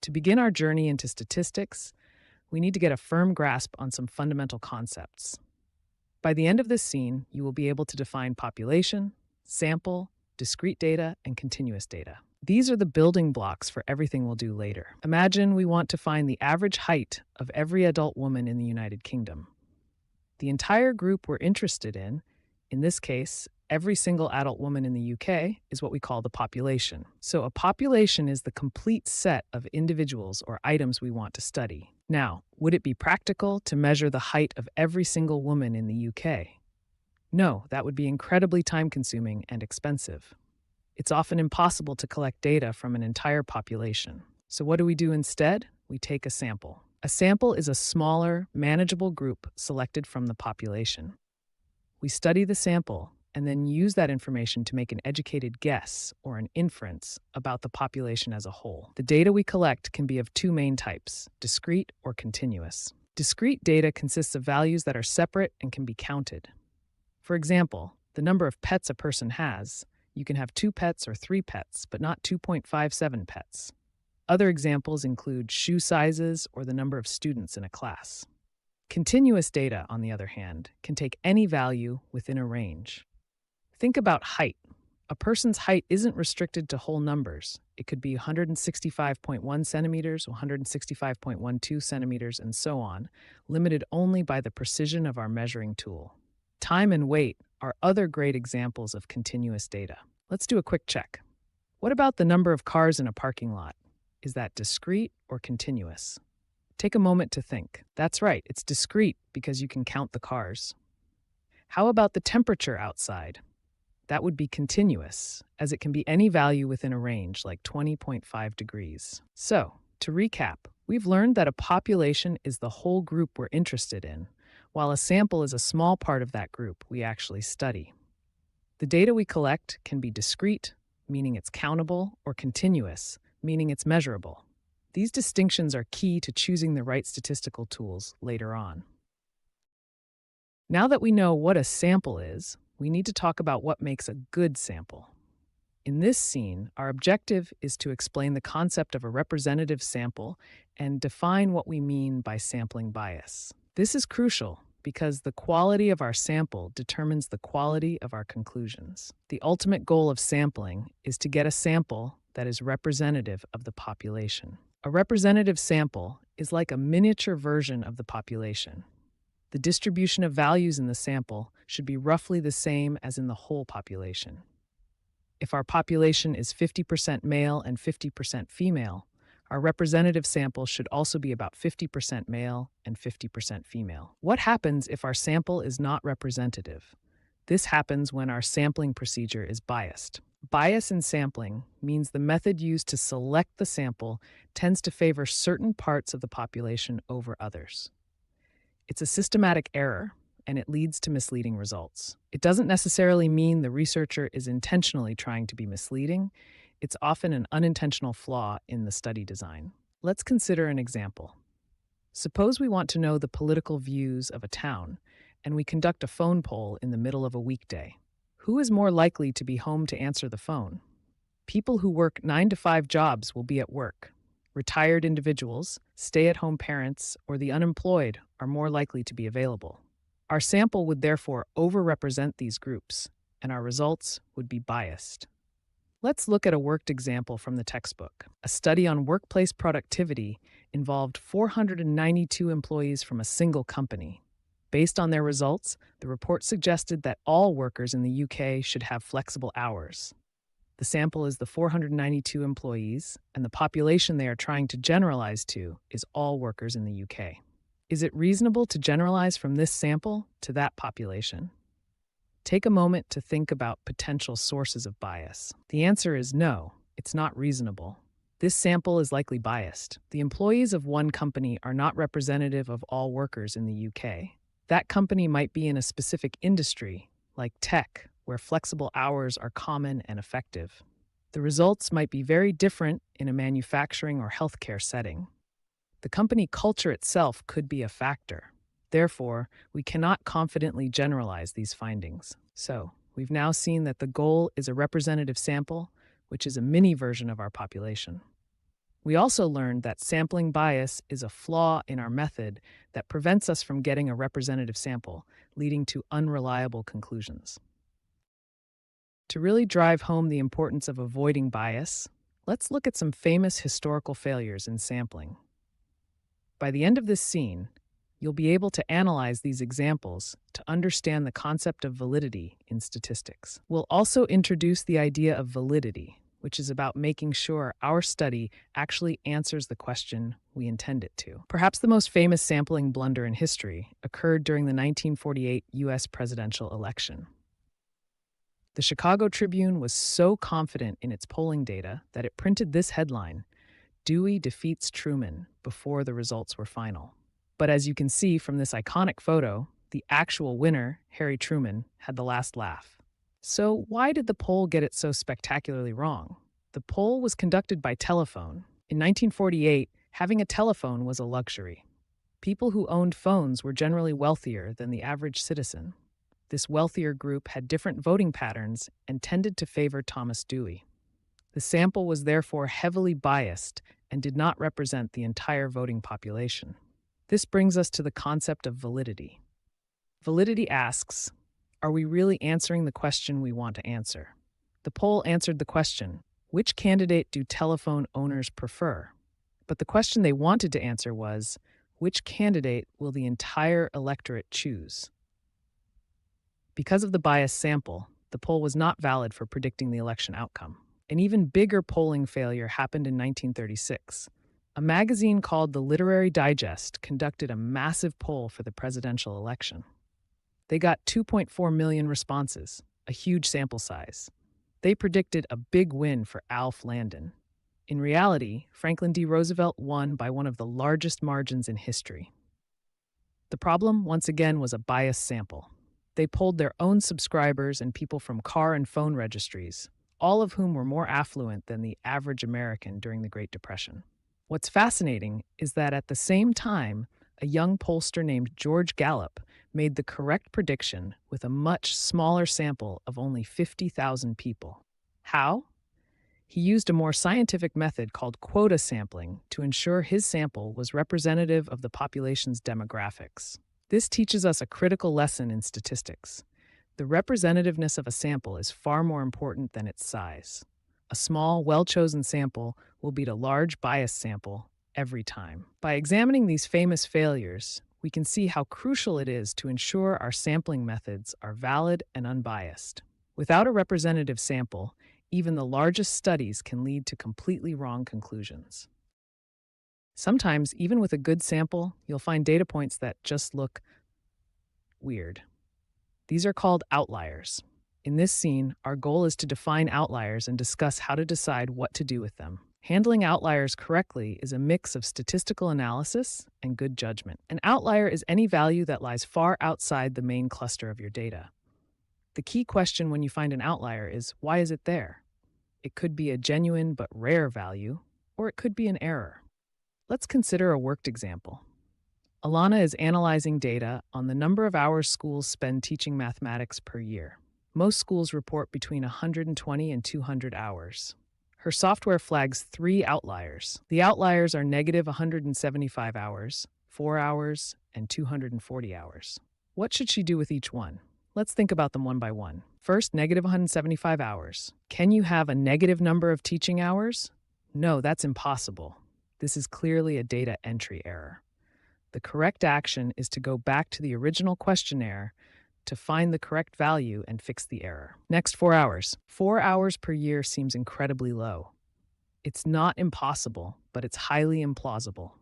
To begin our journey into statistics, we need to get a firm grasp on some fundamental concepts. By the end of this scene, you will be able to define population, sample, discrete data, and continuous data. These are the building blocks for everything we'll do later. Imagine we want to find the average height of every adult woman in the United Kingdom. The entire group we're interested in this case, every single adult woman in the UK, is what we call the population. So a population is the complete set of individuals or items we want to study. Now, would it be practical to measure the height of every single woman in the UK? No, that would be incredibly time-consuming and expensive. It's often impossible to collect data from an entire population. So what do we do instead? We take a sample. A sample is a smaller, manageable group selected from the population. We study the sample and then use that information to make an educated guess or an inference about the population as a whole. The data we collect can be of two main types, discrete or continuous. Discrete data consists of values that are separate and can be counted. For example, the number of pets a person has. You can have 2 pets or 3 pets, but not 2.57 pets. Other examples include shoe sizes or the number of students in a class. Continuous data, on the other hand, can take any value within a range. Think about height. A person's height isn't restricted to whole numbers. It could be 165.1 centimeters, 165.12 centimeters, and so on, limited only by the precision of our measuring tool. Time and weight are other great examples of continuous data. Let's do a quick check. What about the number of cars in a parking lot? Is that discrete or continuous? Take a moment to think. That's right, it's discrete because you can count the cars. How about the temperature outside? That would be continuous, as it can be any value within a range, like 20.5 degrees. So, to recap, we've learned that a population is the whole group we're interested in, while a sample is a small part of that group we actually study. The data we collect can be discrete, meaning it's countable, or continuous, meaning it's measurable. These distinctions are key to choosing the right statistical tools later on. Now that we know what a sample is, we need to talk about what makes a good sample. In this scene, our objective is to explain the concept of a representative sample and define what we mean by sampling bias. This is crucial because the quality of our sample determines the quality of our conclusions. The ultimate goal of sampling is to get a sample that is representative of the population. A representative sample is like a miniature version of the population. The distribution of values in the sample should be roughly the same as in the whole population. If our population is 50% male and 50% female, our representative sample should also be about 50% male and 50% female. What happens if our sample is not representative? This happens when our sampling procedure is biased. Bias in sampling means the method used to select the sample tends to favor certain parts of the population over others. It's a systematic error, and it leads to misleading results. It doesn't necessarily mean the researcher is intentionally trying to be misleading. It's often an unintentional flaw in the study design. Let's consider an example. Suppose we want to know the political views of a town, and we conduct a phone poll in the middle of a weekday. Who is more likely to be home to answer the phone? People who work 9-to-5 jobs will be at work. Retired individuals, stay-at-home parents, or the unemployed are more likely to be available. Our sample would therefore overrepresent these groups, and our results would be biased. Let's look at a worked example from the textbook. A study on workplace productivity involved 492 employees from a single company. Based on their results, the report suggested that all workers in the UK should have flexible hours. The sample is the 492 employees, and the population they are trying to generalize to is all workers in the UK. Is it reasonable to generalize from this sample to that population? Take a moment to think about potential sources of bias. The answer is no, it's not reasonable. This sample is likely biased. The employees of one company are not representative of all workers in the UK. That company might be in a specific industry, like tech, where flexible hours are common and effective. The results might be very different in a manufacturing or healthcare setting. The company culture itself could be a factor. Therefore, we cannot confidently generalize these findings. So, we've now seen that the goal is a representative sample, which is a mini version of our population. We also learned that sampling bias is a flaw in our method that prevents us from getting a representative sample, leading to unreliable conclusions. To really drive home the importance of avoiding bias, let's look at some famous historical failures in sampling. By the end of this scene, you'll be able to analyze these examples to understand the concept of validity in statistics. We'll also introduce the idea of validity, which is about making sure our study actually answers the question we intend it to. Perhaps the most famous sampling blunder in history occurred during the 1948 US presidential election. The Chicago Tribune was so confident in its polling data that it printed this headline, "Dewey defeats Truman," before the results were final. But as you can see from this iconic photo, the actual winner, Harry Truman, had the last laugh. So why did the poll get it so spectacularly wrong? The poll was conducted by telephone. In 1948, having a telephone was a luxury. People who owned phones were generally wealthier than the average citizen. This wealthier group had different voting patterns and tended to favor Thomas Dewey. The sample was therefore heavily biased and did not represent the entire voting population. This brings us to the concept of validity. Validity asks, are we really answering the question we want to answer? The poll answered the question, which candidate do telephone owners prefer? But the question they wanted to answer was, which candidate will the entire electorate choose? Because of the biased sample, the poll was not valid for predicting the election outcome. An even bigger polling failure happened in 1936. A magazine called the Literary Digest conducted a massive poll for the presidential election. They got 2.4 million responses, a huge sample size. They predicted a big win for Alf Landon. In reality, Franklin D. Roosevelt won by one of the largest margins in history. The problem, once again, was a biased sample. They polled their own subscribers and people from car and phone registries, all of whom were more affluent than the average American during the Great Depression. What's fascinating is that at the same time, a young pollster named George Gallup made the correct prediction with a much smaller sample of only 50,000 people. How? He used a more scientific method called quota sampling to ensure his sample was representative of the population's demographics. This teaches us a critical lesson in statistics. The representativeness of a sample is far more important than its size. A small, well-chosen sample will beat a large, biased sample every time. By examining these famous failures, we can see how crucial it is to ensure our sampling methods are valid and unbiased. Without a representative sample, even the largest studies can lead to completely wrong conclusions. Sometimes, even with a good sample, you'll find data points that just look weird. These are called outliers. In this scene, our goal is to define outliers and discuss how to decide what to do with them. Handling outliers correctly is a mix of statistical analysis and good judgment. An outlier is any value that lies far outside the main cluster of your data. The key question when you find an outlier is, why is it there? It could be a genuine but rare value, or it could be an error. Let's consider a worked example. Alana is analyzing data on the number of hours schools spend teaching mathematics per year. Most schools report between 120 and 200 hours. Her software flags 3 outliers. The outliers are negative 175 hours, 4 hours, and 240 hours. What should she do with each one? Let's think about them one by one. First, negative 175 hours. Can you have a negative number of teaching hours? No, that's impossible. This is clearly a data entry error. The correct action is to go back to the original questionnaire to find the correct value and fix the error. Next, 4 hours. 4 hours per year seems incredibly low. It's not impossible, but it's highly implausible.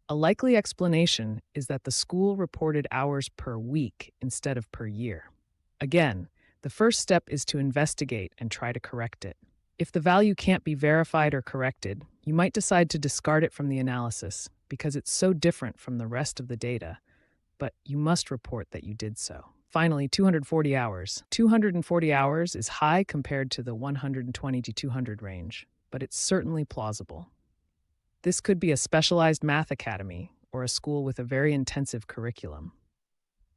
A likely explanation is that the school reported hours per week instead of per year. Again, the first step is to investigate and try to correct it. If the value can't be verified or corrected, you might decide to discard it from the analysis because it's so different from the rest of the data, but you must report that you did so. Finally, 240 hours. 240 hours is high compared to the 120 to 200 range, but it's certainly plausible. This could be a specialized math academy or a school with a very intensive curriculum.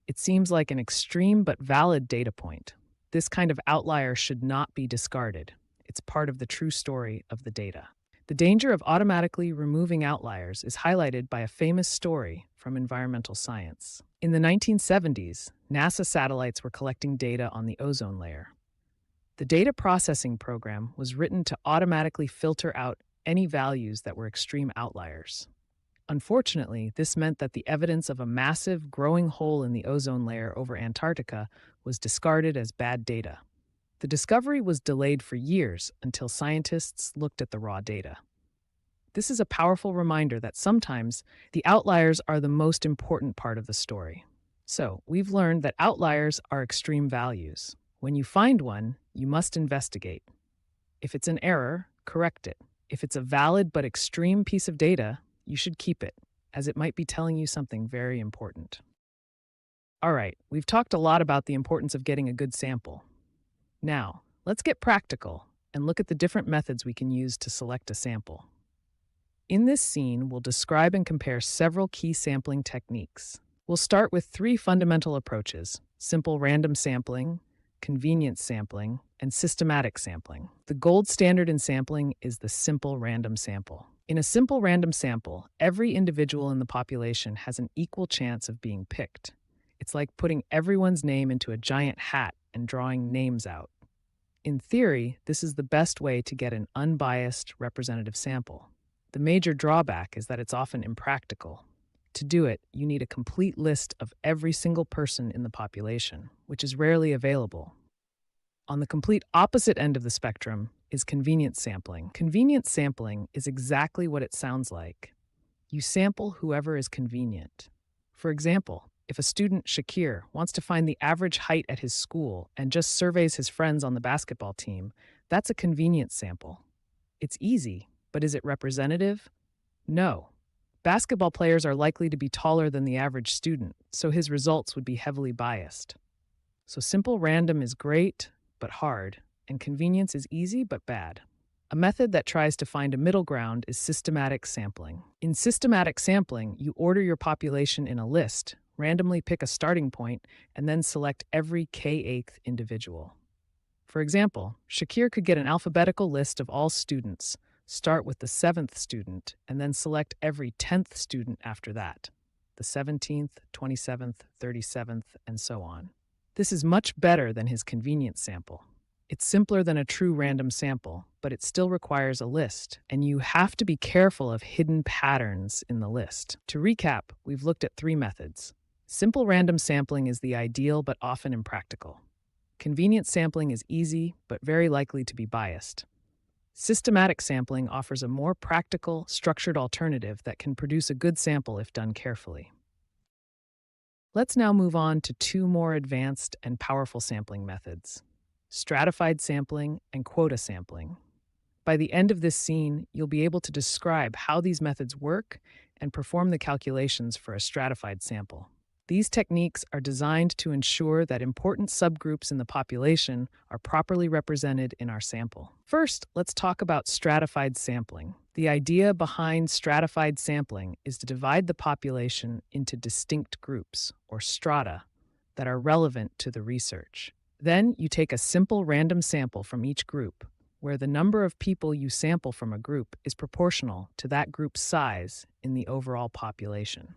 It seems like an extreme but valid data point. This kind of outlier should not be discarded. It's part of the true story of the data. The danger of automatically removing outliers is highlighted by a famous story from environmental science. In the 1970s, NASA satellites were collecting data on the ozone layer. The data processing program was written to automatically filter out any values that were extreme outliers. Unfortunately, this meant that the evidence of a massive, growing hole in the ozone layer over Antarctica was discarded as bad data. The discovery was delayed for years until scientists looked at the raw data. This is a powerful reminder that sometimes the outliers are the most important part of the story. So, we've learned that outliers are extreme values. When you find one, you must investigate. If it's an error, correct it. If it's a valid but extreme piece of data, you should keep it, as it might be telling you something very important. All right, we've talked a lot about the importance of getting a good sample. Now, let's get practical and look at the different methods we can use to select a sample. In this scene, we'll describe and compare several key sampling techniques. We'll start with three fundamental approaches: simple random sampling, convenience sampling, and systematic sampling. The gold standard in sampling is the simple random sample. In a simple random sample, every individual in the population has an equal chance of being picked. It's like putting everyone's name into a giant hat and drawing names out. In theory, this is the best way to get an unbiased, representative sample. The major drawback is that it's often impractical. To do it, you need a complete list of every single person in the population, which is rarely available. On the complete opposite end of the spectrum is convenience sampling. Convenience sampling is exactly what it sounds like. You sample whoever is convenient. For example, if a student, Shakir, wants to find the average height at his school and just surveys his friends on the basketball team, that's a convenience sample. It's easy, but is it representative? No. Basketball players are likely to be taller than the average student, so his results would be heavily biased. So simple random is great, but hard, and convenience is easy but bad. A method that tries to find a middle ground is systematic sampling. In systematic sampling, you order your population in a list, randomly pick a starting point, and then select every k-8th individual. For example, Shakir could get an alphabetical list of all students, start with the 7th student, and then select every 10th student after that, the 17th, 27th, 37th, and so on. This is much better than his convenience sample. It's simpler than a true random sample, but it still requires a list, and you have to be careful of hidden patterns in the list. To recap, we've looked at three methods. Simple random sampling is the ideal but often impractical. Convenience sampling is easy but very likely to be biased. Systematic sampling offers a more practical, structured alternative that can produce a good sample if done carefully. Let's now move on to two more advanced and powerful sampling methods: stratified sampling and quota sampling. By the end of this scene, you'll be able to describe how these methods work and perform the calculations for a stratified sample. These techniques are designed to ensure that important subgroups in the population are properly represented in our sample. First, let's talk about stratified sampling. The idea behind stratified sampling is to divide the population into distinct groups, or strata, that are relevant to the research. Then you take a simple random sample from each group, where the number of people you sample from a group is proportional to that group's size in the overall population.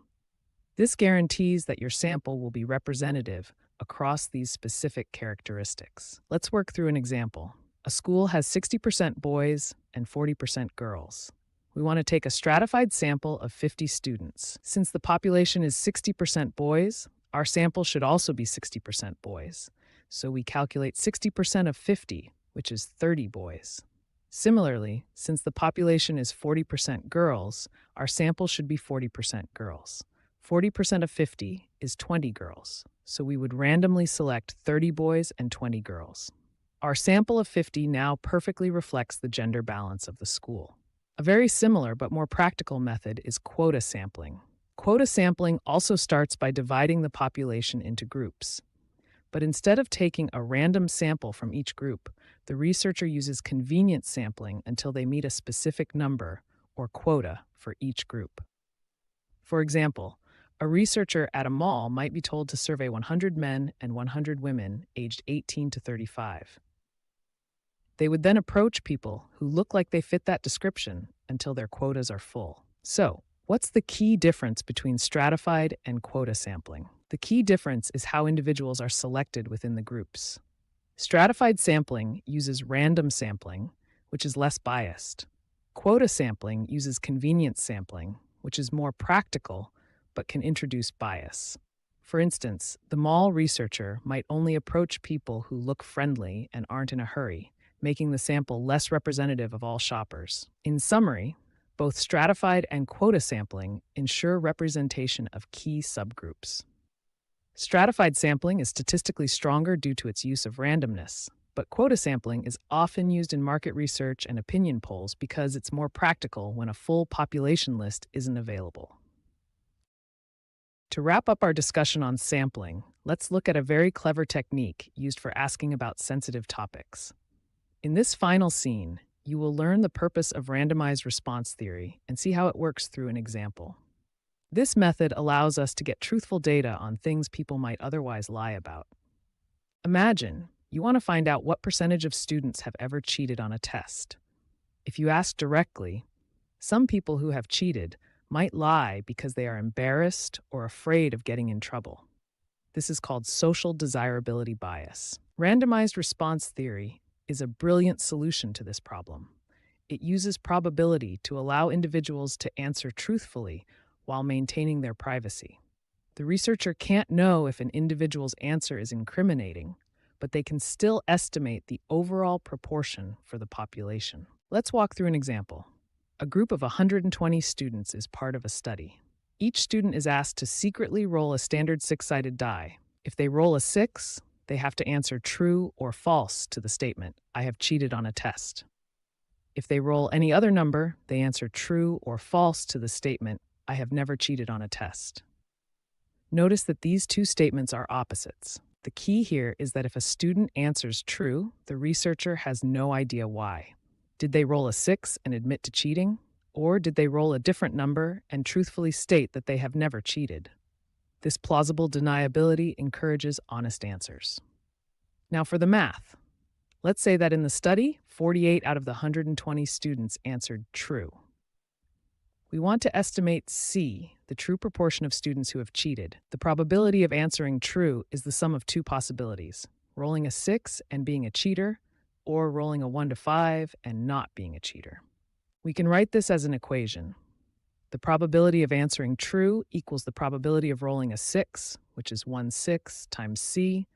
This guarantees that your sample will be representative across these specific characteristics. Let's work through an example. A school has 60% boys and 40% girls. We want to take a stratified sample of 50 students. Since the population is 60% boys, our sample should also be 60% boys. So we calculate 60% of 50, which is 30 boys. Similarly, since the population is 40% girls, our sample should be 40% girls. 40% of 50 is 20 girls, so we would randomly select 30 boys and 20 girls. Our sample of 50 now perfectly reflects the gender balance of the school. A very similar but more practical method is quota sampling. Quota sampling also starts by dividing the population into groups. But instead of taking a random sample from each group, the researcher uses convenience sampling until they meet a specific number, or quota, for each group. For example, a researcher at a mall might be told to survey 100 men and 100 women aged 18 to 35. They would then approach people who look like they fit that description until their quotas are full. So, what's the key difference between stratified and quota sampling? The key difference is how individuals are selected within the groups. Stratified sampling uses random sampling, which is less biased. Quota sampling uses convenience sampling, which is more practical but can introduce bias. For instance, the mall researcher might only approach people who look friendly and aren't in a hurry, making the sample less representative of all shoppers. In summary, both stratified and quota sampling ensure representation of key subgroups. Stratified sampling is statistically stronger due to its use of randomness, but quota sampling is often used in market research and opinion polls because it's more practical when a full population list isn't available. To wrap up our discussion on sampling, let's look at a very clever technique used for asking about sensitive topics. In this final scene, you will learn the purpose of randomized response theory and see how it works through an example. This method allows us to get truthful data on things people might otherwise lie about. Imagine you want to find out what percentage of students have ever cheated on a test. If you ask directly, some people who have cheated might lie because they are embarrassed or afraid of getting in trouble. This is called social desirability bias. Randomized response theory is a brilliant solution to this problem. It uses probability to allow individuals to answer truthfully while maintaining their privacy. The researcher can't know if an individual's answer is incriminating, but they can still estimate the overall proportion for the population. Let's walk through an example. A group of 120 students is part of a study. Each student is asked to secretly roll a standard six-sided die. If they roll a 6, they have to answer true or false to the statement, "I have cheated on a test." If they roll any other number, they answer true or false to the statement, "I have never cheated on a test." Notice that these two statements are opposites. The key here is that if a student answers true, the researcher has no idea why. Did they roll a 6 and admit to cheating? Or did they roll a different number and truthfully state that they have never cheated? This plausible deniability encourages honest answers. Now for the math. Let's say that in the study, 48 out of the 120 students answered true. We want to estimate C, the true proportion of students who have cheated. The probability of answering true is the sum of two possibilities, rolling a 6 and being a cheater, or rolling a 1 to 5 and not being a cheater. We can write this as an equation. The probability of answering true equals the probability of rolling a 6, which is 1/6 times C,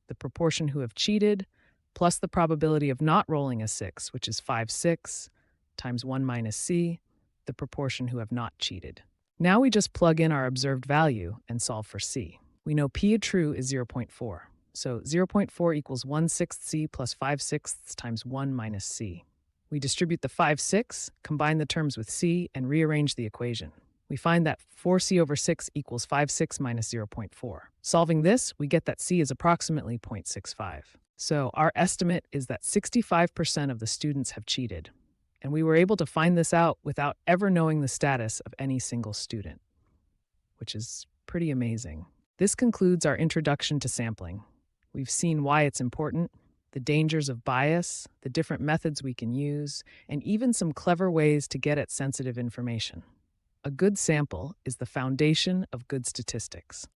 the proportion who have cheated, plus the probability of not rolling a 6, which is 5/6 times 1 minus C, the proportion who have not cheated. Now we just plug in our observed value and solve for C. We know P true is 0.4. So 0.4 equals 1/6 C plus 5/6 times 1 minus C. We distribute the 5/6, combine the terms with C, and rearrange the equation. We find that 4C over 6 equals 5/6 minus 0.4. Solving this, we get that C is approximately 0.65. So our estimate is that 65% of the students have cheated. And we were able to find this out without ever knowing the status of any single student, which is pretty amazing. This concludes our introduction to sampling. We've seen why it's important, the dangers of bias, the different methods we can use, and even some clever ways to get at sensitive information. A good sample is the foundation of good statistics.